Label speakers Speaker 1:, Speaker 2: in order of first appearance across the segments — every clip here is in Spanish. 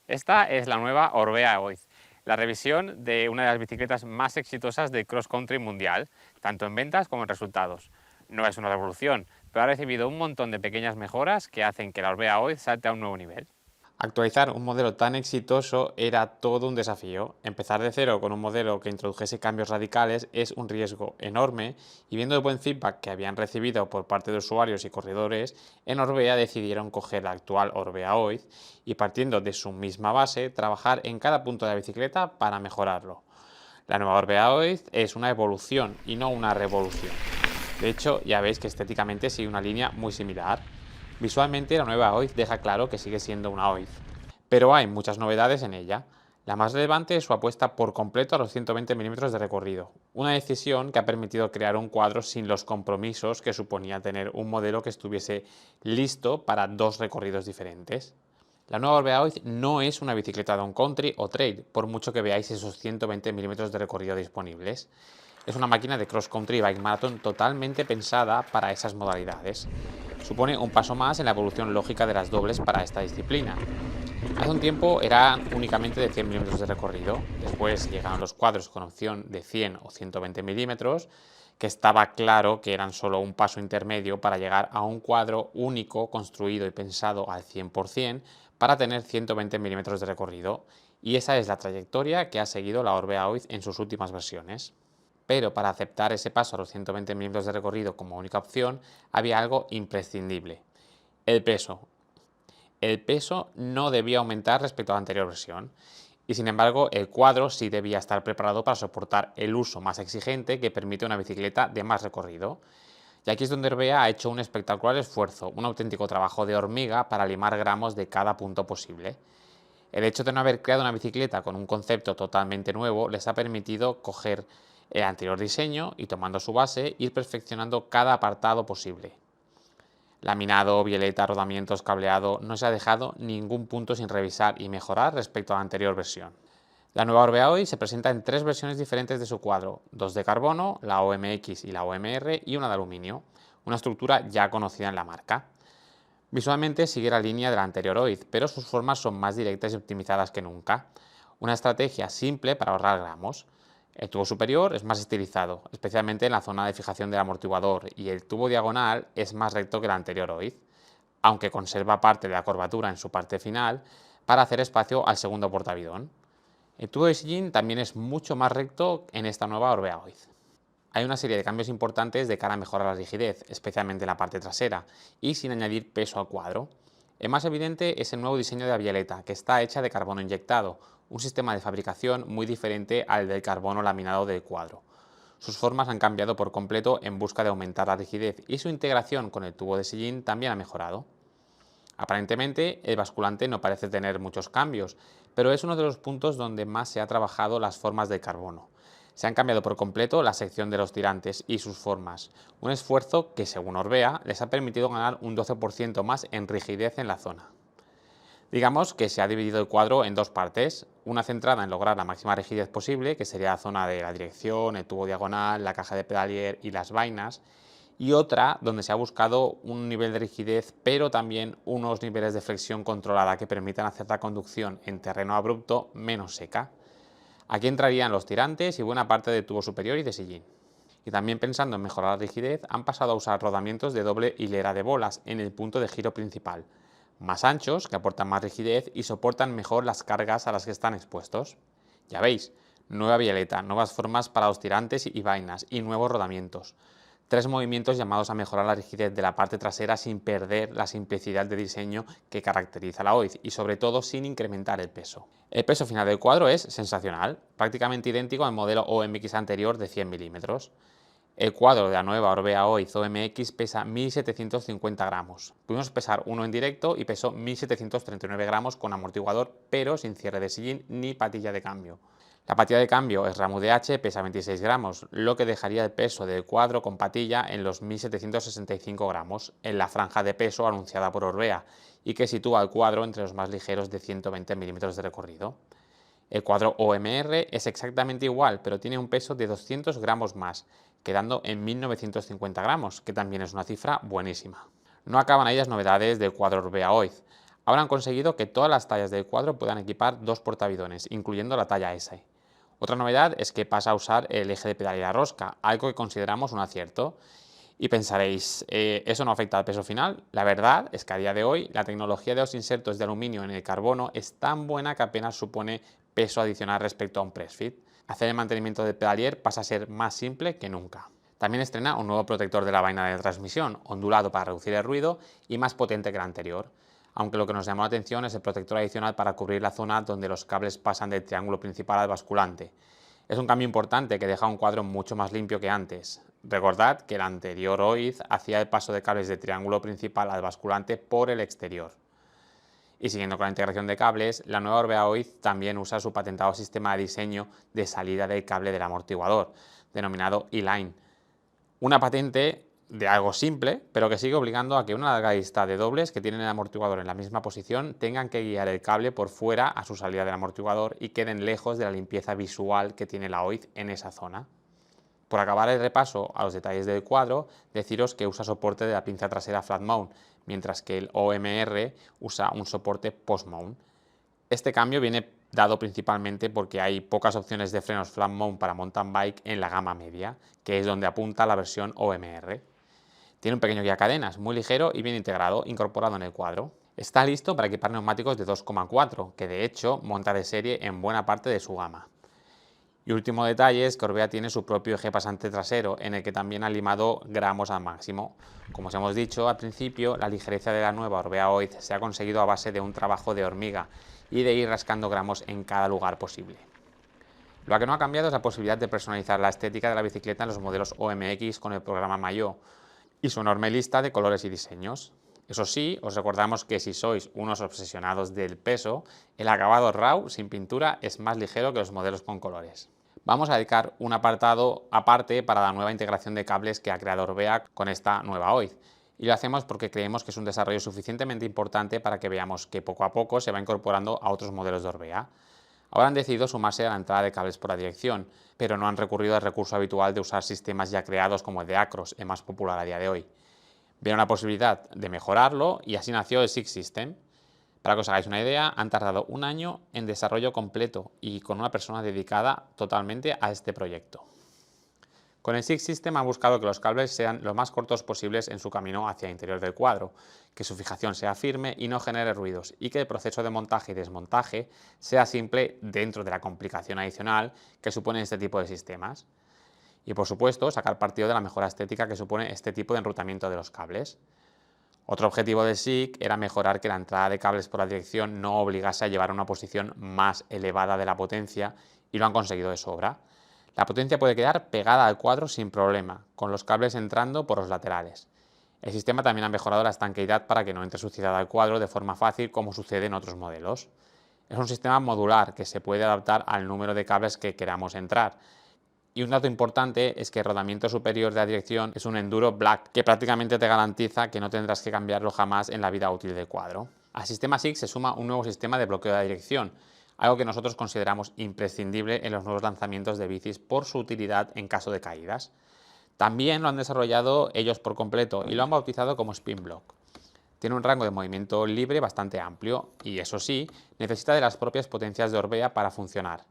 Speaker 1: Esta es la nueva Orbea Oiz, la revisión de una de las bicicletas más exitosas de cross country mundial, tanto en ventas como en resultados. No es una revolución, pero ha recibido un montón de pequeñas mejoras que hacen que la Orbea Oiz salte a un nuevo nivel.
Speaker 2: Actualizar un modelo tan exitoso era todo un desafío. Empezar de cero con un modelo que introdujese cambios radicales es un riesgo enorme y viendo el buen feedback que habían recibido por parte de usuarios y corredores, en Orbea decidieron coger la actual Orbea Oiz y partiendo de su misma base, trabajar en cada punto de la bicicleta para mejorarlo. La nueva Orbea Oiz es una evolución y no una revolución. De hecho, ya veis que estéticamente sigue una línea muy similar. Visualmente, la nueva OIZ deja claro que sigue siendo una OIZ, pero hay muchas novedades en ella. La más relevante es su apuesta por completo a los 120 milímetros de recorrido, una decisión que ha permitido crear un cuadro sin los compromisos que suponía tener un modelo que estuviese listo para dos recorridos diferentes. La nueva Orbea Oiz no es una bicicleta down country o trail, por mucho que veáis esos 120 milímetros de recorrido disponibles. Es una máquina de cross country y bike marathon totalmente pensada para esas modalidades. Supone un paso más en la evolución lógica de las dobles para esta disciplina. Hace un tiempo era únicamente de 100 milímetros de recorrido, después llegaron los cuadros con opción de 100 o 120 milímetros, que estaba claro que eran solo un paso intermedio para llegar a un cuadro único construido y pensado al 100% para tener 120 milímetros de recorrido, y esa es la trayectoria que ha seguido la Orbea Oiz en sus últimas versiones. Pero para aceptar ese paso a los 120 milímetros de recorrido como única opción, había algo imprescindible: el peso. El peso no debía aumentar respecto a la anterior versión, y sin embargo el cuadro sí debía estar preparado para soportar el uso más exigente que permite una bicicleta de más recorrido. Y aquí es donde Orbea ha hecho un espectacular esfuerzo, un auténtico trabajo de hormiga para limar gramos de cada punto posible. El hecho de no haber creado una bicicleta con un concepto totalmente nuevo les ha permitido coger el anterior diseño y, tomando su base, ir perfeccionando cada apartado posible. Laminado, bieleta, rodamientos, cableado, no se ha dejado ningún punto sin revisar y mejorar respecto a la anterior versión. La nueva Orbea hoy se presenta en tres versiones diferentes de su cuadro: dos de carbono, la OMX y la OMR, y una de aluminio, una estructura ya conocida en la marca. Visualmente sigue la línea de la anterior OIZ, pero sus formas son más directas y optimizadas que nunca. Una estrategia simple para ahorrar gramos. El tubo superior es más estilizado, especialmente en la zona de fijación del amortiguador, y el tubo diagonal es más recto que el anterior OIZ, aunque conserva parte de la curvatura en su parte final para hacer espacio al segundo portavidón. El tubo de sillín también es mucho más recto en esta nueva Orbea OIZ. Hay una serie de cambios importantes de cara a mejorar la rigidez, especialmente en la parte trasera, y sin añadir peso al cuadro. El más evidente es el nuevo diseño de la bieleta, que está hecha de carbono inyectado, un sistema de fabricación muy diferente al del carbono laminado del cuadro. Sus formas han cambiado por completo en busca de aumentar la rigidez y su integración con el tubo de sillín también ha mejorado. Aparentemente, el basculante no parece tener muchos cambios, pero es uno de los puntos donde más se ha trabajado las formas de carbono. Se han cambiado por completo la sección de los tirantes y sus formas, un esfuerzo que, según Orbea, les ha permitido ganar un 12% más en rigidez en la zona. Digamos que se ha dividido el cuadro en dos partes, una centrada en lograr la máxima rigidez posible, que sería la zona de la dirección, el tubo diagonal, la caja de pedalier y las vainas, y otra donde se ha buscado un nivel de rigidez, pero también unos niveles de flexión controlada que permitan hacer la conducción en terreno abrupto menos seca. Aquí entrarían los tirantes y buena parte del tubo superior y de sillín. Y también, pensando en mejorar la rigidez, han pasado a usar rodamientos de doble hilera de bolas en el punto de giro principal, más anchos, que aportan más rigidez y soportan mejor las cargas a las que están expuestos. Ya veis, nueva violeta, nuevas formas para los tirantes y vainas y nuevos rodamientos. Tres movimientos llamados a mejorar la rigidez de la parte trasera sin perder la simplicidad de diseño que caracteriza la OIZ y, sobre todo, sin incrementar el peso. El peso final del cuadro es sensacional, prácticamente idéntico al modelo OMX anterior de 100 milímetros. El cuadro de la nueva Orbea OIZ OMX pesa 1.750 gramos. Pudimos pesar uno en directo y pesó 1.739 gramos con amortiguador, pero sin cierre de sillín ni patilla de cambio. La patilla de cambio es Ramo DH, pesa 26 gramos, lo que dejaría el peso del cuadro con patilla en los 1.765 gramos, en la franja de peso anunciada por Orbea, y que sitúa el cuadro entre los más ligeros de 120 milímetros de recorrido. El cuadro OMR es exactamente igual, pero tiene un peso de 200 gramos más, quedando en 1.950 gramos, que también es una cifra buenísima. No acaban ahí las novedades del cuadro Orbea OIZ. Ahora han conseguido que todas las tallas del cuadro puedan equipar 2 portabidones, incluyendo la talla S. Otra novedad es que pasa a usar el eje de pedalera rosca, algo que consideramos un acierto. Y pensaréis, ¿eso no afecta al peso final? La verdad es que a día de hoy la tecnología de los insertos de aluminio en el carbono es tan buena que apenas supone peso adicional respecto a un press fit. Hacer el mantenimiento del pedalier pasa a ser más simple que nunca. También estrena un nuevo protector de la vaina de transmisión, ondulado para reducir el ruido y más potente que el anterior. Aunque lo que nos llamó la atención es el protector adicional para cubrir la zona donde los cables pasan del triángulo principal al basculante. Es un cambio importante que deja un cuadro mucho más limpio que antes. Recordad que el anterior OID hacía el paso de cables del triángulo principal al basculante por el exterior. Y siguiendo con la integración de cables, la nueva Orbea OID también usa su patentado sistema de diseño de salida del cable del amortiguador, denominado E-Line. Una patente de algo simple, pero que sigue obligando a que una larga lista de dobles que tienen el amortiguador en la misma posición tengan que guiar el cable por fuera a su salida del amortiguador y queden lejos de la limpieza visual que tiene la OID en esa zona. Por acabar el repaso a los detalles del cuadro, deciros que usa soporte de la pinza trasera flat mount, mientras que el OMR usa un soporte post mount. Este cambio viene dado principalmente porque hay pocas opciones de frenos flat mount para mountain bike en la gama media, que es donde apunta la versión OMR. Tiene un pequeño guiacadenas, muy ligero y bien integrado, incorporado en el cuadro. Está listo para equipar neumáticos de 2,4, que de hecho monta de serie en buena parte de su gama. Y último detalle es que Orbea tiene su propio eje pasante trasero, en el que también ha limado gramos al máximo. Como os hemos dicho al principio, la ligereza de la nueva Orbea OID se ha conseguido a base de un trabajo de hormiga y de ir rascando gramos en cada lugar posible. Lo que no ha cambiado es la posibilidad de personalizar la estética de la bicicleta en los modelos OMX con el programa Maillot y su enorme lista de colores y diseños. Eso sí, os recordamos que si sois unos obsesionados del peso, el acabado RAW sin pintura es más ligero que los modelos con colores. Vamos a dedicar un apartado aparte para la nueva integración de cables que ha creado Orbea con esta nueva OID. Y lo hacemos porque creemos que es un desarrollo suficientemente importante para que veamos que poco a poco se va incorporando a otros modelos de Orbea. Ahora han decidido sumarse a la entrada de cables por la dirección, pero no han recurrido al recurso habitual de usar sistemas ya creados como el de Acros, el más popular a día de hoy. Vieron la posibilidad de mejorarlo y así nació el SIG System. Para que os hagáis una idea, han tardado un año en desarrollo completo y con una persona dedicada totalmente a este proyecto. Con el SIG System han buscado que los cables sean lo más cortos posibles en su camino hacia el interior del cuadro, que su fijación sea firme y no genere ruidos, y que el proceso de montaje y desmontaje sea simple dentro de la complicación adicional que suponen este tipo de sistemas. Y por supuesto, sacar partido de la mejora estética que supone este tipo de enrutamiento de los cables. Otro objetivo de SIG era mejorar que la entrada de cables por la dirección no obligase a llevar a una posición más elevada de la potencia, y lo han conseguido de sobra. La potencia puede quedar pegada al cuadro sin problema, con los cables entrando por los laterales. El sistema también ha mejorado la estanqueidad para que no entre suciedad al cuadro de forma fácil como sucede en otros modelos. Es un sistema modular que se puede adaptar al número de cables que queramos entrar. Y un dato importante es que el rodamiento superior de la dirección es un Enduro Black, que prácticamente te garantiza que no tendrás que cambiarlo jamás en la vida útil del cuadro. Al sistema SIG se suma un nuevo sistema de bloqueo de la dirección, algo que nosotros consideramos imprescindible en los nuevos lanzamientos de bicis por su utilidad en caso de caídas. También lo han desarrollado ellos por completo y lo han bautizado como Spin Block. Tiene un rango de movimiento libre bastante amplio y, eso sí, necesita de las propias potencias de Orbea para funcionar.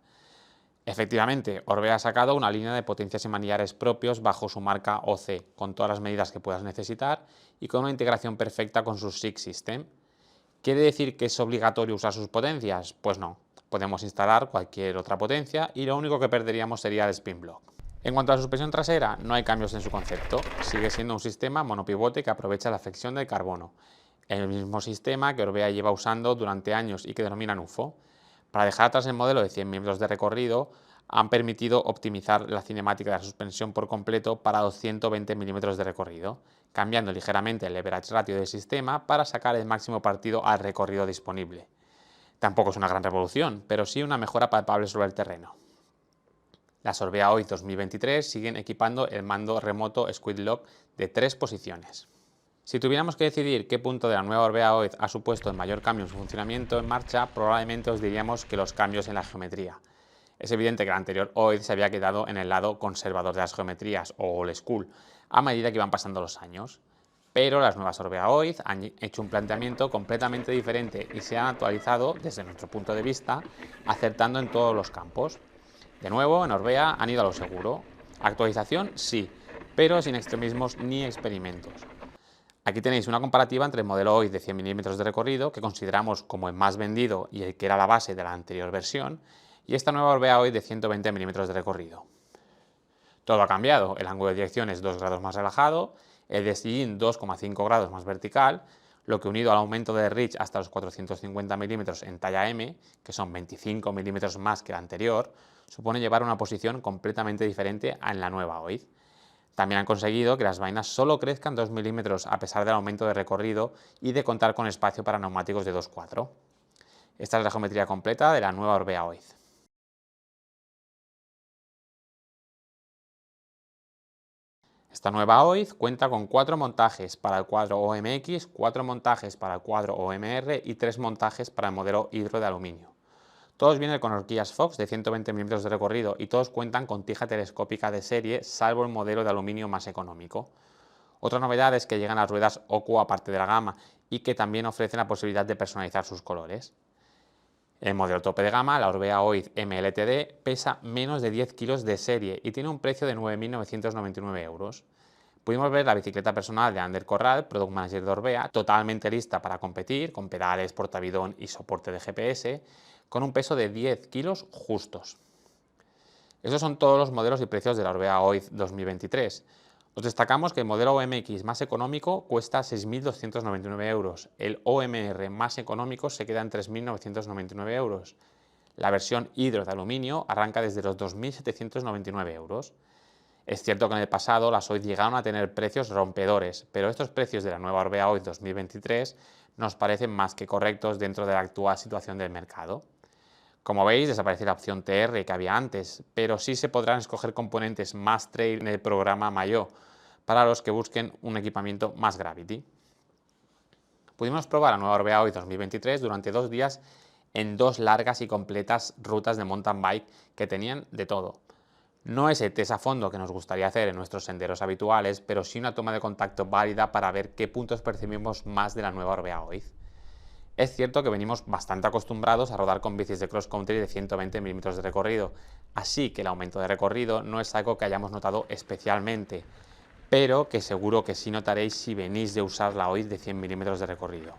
Speaker 2: Efectivamente, Orbea ha sacado una línea de potencias y manillares propios bajo su marca OC, con todas las medidas que puedas necesitar y con una integración perfecta con su SIG System. ¿Quiere decir que es obligatorio usar sus potencias? Pues no. Podemos instalar cualquier otra potencia y lo único que perderíamos sería el Spin Block. En cuanto a la suspensión trasera, no hay cambios en su concepto. Sigue siendo un sistema monopivote que aprovecha la flexión del carbono. El mismo sistema que Orbea lleva usando durante años y que denominan UFO. Para dejar atrás el modelo de 100 milímetros de recorrido, han permitido optimizar la cinemática de la suspensión por completo para los 120 milímetros de recorrido, cambiando ligeramente el leverage ratio del sistema para sacar el máximo partido al recorrido disponible. Tampoco es una gran revolución, pero sí una mejora palpable sobre el terreno. Las Orbea OID 2023 siguen equipando el mando remoto Squid Lock de 3 posiciones. Si tuviéramos que decidir qué punto de la nueva Orbea OID ha supuesto el mayor cambio en su funcionamiento en marcha, probablemente os diríamos que los cambios en la geometría. Es evidente que la anterior OID se había quedado en el lado conservador de las geometrías, o old school, a medida que iban pasando los años. Pero las nuevas Orbea Oiz han hecho un planteamiento completamente diferente y se han actualizado, desde nuestro punto de vista, acertando en todos los campos. De nuevo, en Orbea han ido a lo seguro. Actualización, sí, pero sin extremismos ni experimentos. Aquí tenéis una comparativa entre el modelo Oiz de 100 mm de recorrido, que consideramos como el más vendido y el que era la base de la anterior versión, y esta nueva Orbea Oiz de 120 mm de recorrido. Todo ha cambiado, el ángulo de dirección es 2 grados más relajado, el de sillín 2,5 grados más vertical, lo que unido al aumento de reach hasta los 450 mm en talla M, que son 25 mm más que la anterior, supone llevar una posición completamente diferente en la nueva Oiz. También han conseguido que las vainas solo crezcan 2 milímetros a pesar del aumento de recorrido y de contar con espacio para neumáticos de 2.4. Esta es la geometría completa de la nueva Orbea Oiz. Esta nueva Oiz cuenta con 4 montajes para el cuadro OMX, 4 montajes para el cuadro OMR y 3 montajes para el modelo hidro de aluminio. Todos vienen con horquillas Fox de 120 mm de recorrido y todos cuentan con tija telescópica de serie, salvo el modelo de aluminio más económico. Otra novedad es que llegan las ruedas OCU aparte de la gama y que también ofrecen la posibilidad de personalizar sus colores. El modelo tope de gama, la Orbea Oiz MLTD, pesa menos de 10 kilos de serie y tiene un precio de 9.999 euros. Pudimos ver la bicicleta personal de Ander Corral, Product Manager de Orbea, totalmente lista para competir, con pedales, portavidón y soporte de GPS, con un peso de 10 kilos justos. Esos son todos los modelos y precios de la Orbea Oiz 2023. Os destacamos que el modelo OMX más económico cuesta 6.299 euros, el OMR más económico se queda en 3.999 euros. La versión hidro de aluminio arranca desde los 2.799 euros. Es cierto que en el pasado las Oiz llegaron a tener precios rompedores, pero estos precios de la nueva Orbea Oiz 2023 nos parecen más que correctos dentro de la actual situación del mercado. Como veis, desaparece la opción TR que había antes, pero sí se podrán escoger componentes más trail en el programa Mayo para los que busquen un equipamiento más Gravity. Pudimos probar la nueva Orbea Oiz 2023 durante 2 días en 2 largas y completas rutas de mountain bike que tenían de todo. No es el test a fondo que nos gustaría hacer en nuestros senderos habituales, pero sí una toma de contacto válida para ver qué puntos percibimos más de la nueva Orbea Oiz. Es cierto que venimos bastante acostumbrados a rodar con bicis de cross country de 120 mm de recorrido, así que el aumento de recorrido no es algo que hayamos notado especialmente, pero que seguro que sí notaréis si venís de usar la Oiz de 100 mm de recorrido.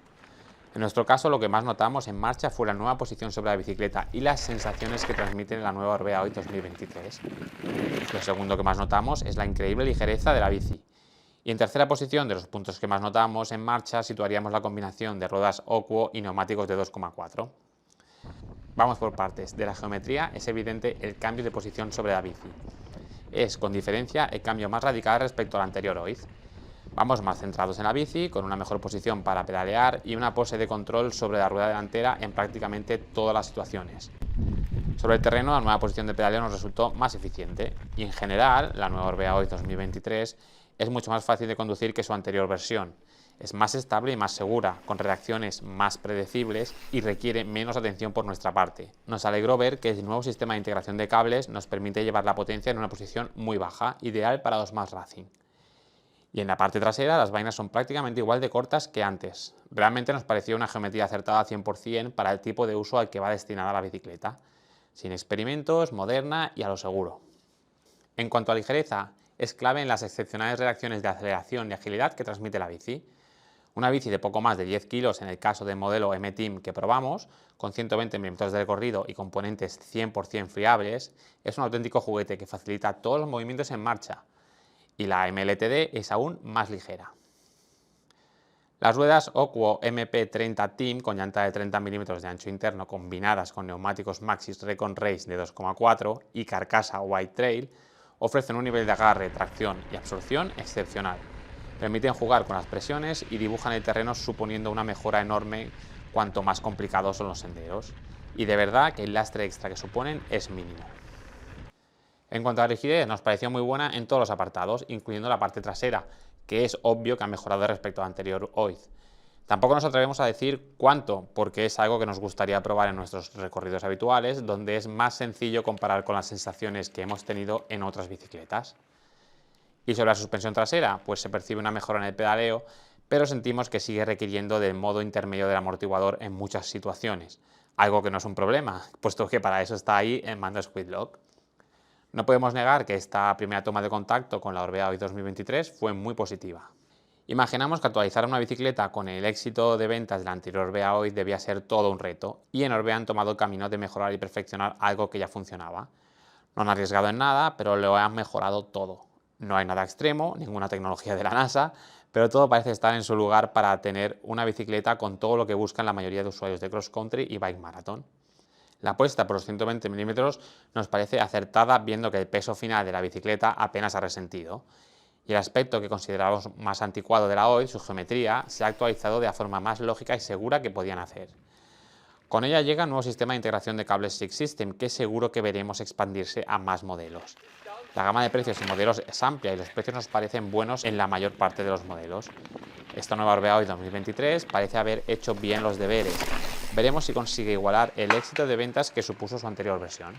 Speaker 2: En nuestro caso, lo que más notamos en marcha fue la nueva posición sobre la bicicleta y las sensaciones que transmite la nueva Orbea Oiz 2023. Lo segundo que más notamos es la increíble ligereza de la bici. Y en tercera posición de los puntos que más notamos en marcha situaríamos la combinación de ruedas OCU y neumáticos de 2,4. Vamos por partes. De la geometría es evidente el cambio de posición sobre la bici. Es, con diferencia, el cambio más radical respecto al anterior Oiz. Vamos más centrados en la bici, con una mejor posición para pedalear y una pose de control sobre la rueda delantera en prácticamente todas las situaciones. Sobre el terreno, la nueva posición de pedaleo nos resultó más eficiente y en general, la nueva Orbea Oiz 2023 es mucho más fácil de conducir que su anterior versión. Es más estable y más segura, con reacciones más predecibles y requiere menos atención por nuestra parte. Nos alegró ver que el nuevo sistema de integración de cables nos permite llevar la potencia en una posición muy baja, ideal para los más racing. Y en la parte trasera las vainas son prácticamente igual de cortas que antes. Realmente nos pareció una geometría acertada al 100% para el tipo de uso al que va destinada la bicicleta. Sin experimentos, moderna y a lo seguro. En cuanto a ligereza, es clave en las excepcionales reacciones de aceleración y agilidad que transmite la bici. Una bici de poco más de 10 kilos en el caso del modelo M-Team que probamos, con 120 mm de recorrido y componentes 100% friables, es un auténtico juguete que facilita todos los movimientos en marcha. Y la MLTD es aún más ligera. Las ruedas OCU MP30 Team con llanta de 30 mm de ancho interno combinadas con neumáticos Maxxis Recon Race de 2,4 y carcasa White Trail ofrecen un nivel de agarre, tracción y absorción excepcional. Permiten jugar con las presiones y dibujan el terreno suponiendo una mejora enorme cuanto más complicados son los senderos. Y de verdad que el lastre extra que suponen es mínimo. En cuanto a la rigidez, nos pareció muy buena en todos los apartados, incluyendo la parte trasera, que es obvio que ha mejorado respecto al anterior Oiz. Tampoco nos atrevemos a decir cuánto, porque es algo que nos gustaría probar en nuestros recorridos habituales, donde es más sencillo comparar con las sensaciones que hemos tenido en otras bicicletas. Y sobre la suspensión trasera, pues se percibe una mejora en el pedaleo, pero sentimos que sigue requiriendo del modo intermedio del amortiguador en muchas situaciones, algo que no es un problema, puesto que para eso está ahí el mando Squidlock. No podemos negar que esta primera toma de contacto con la Orbea Oiz 2023 fue muy positiva. Imaginamos que actualizar una bicicleta con el éxito de ventas de la anterior Orbea Oiz debía ser todo un reto, y en Orbea han tomado el camino de mejorar y perfeccionar algo que ya funcionaba. No han arriesgado en nada, pero lo han mejorado todo. No hay nada extremo, ninguna tecnología de la NASA, pero todo parece estar en su lugar para tener una bicicleta con todo lo que buscan la mayoría de usuarios de cross country y bike marathon. La apuesta por los 120 mm nos parece acertada, viendo que el peso final de la bicicleta apenas ha resentido, y el aspecto que considerábamos más anticuado de la Oiz, su geometría, se ha actualizado de la forma más lógica y segura que podían hacer. Con ella llega un nuevo sistema de integración de cables Six System, que seguro que veremos expandirse a más modelos. La gama de precios y modelos es amplia y los precios nos parecen buenos en la mayor parte de los modelos. Esta nueva Orbea Oiz 2023 parece haber hecho bien los deberes. Veremos si consigue igualar el éxito de ventas que supuso su anterior versión.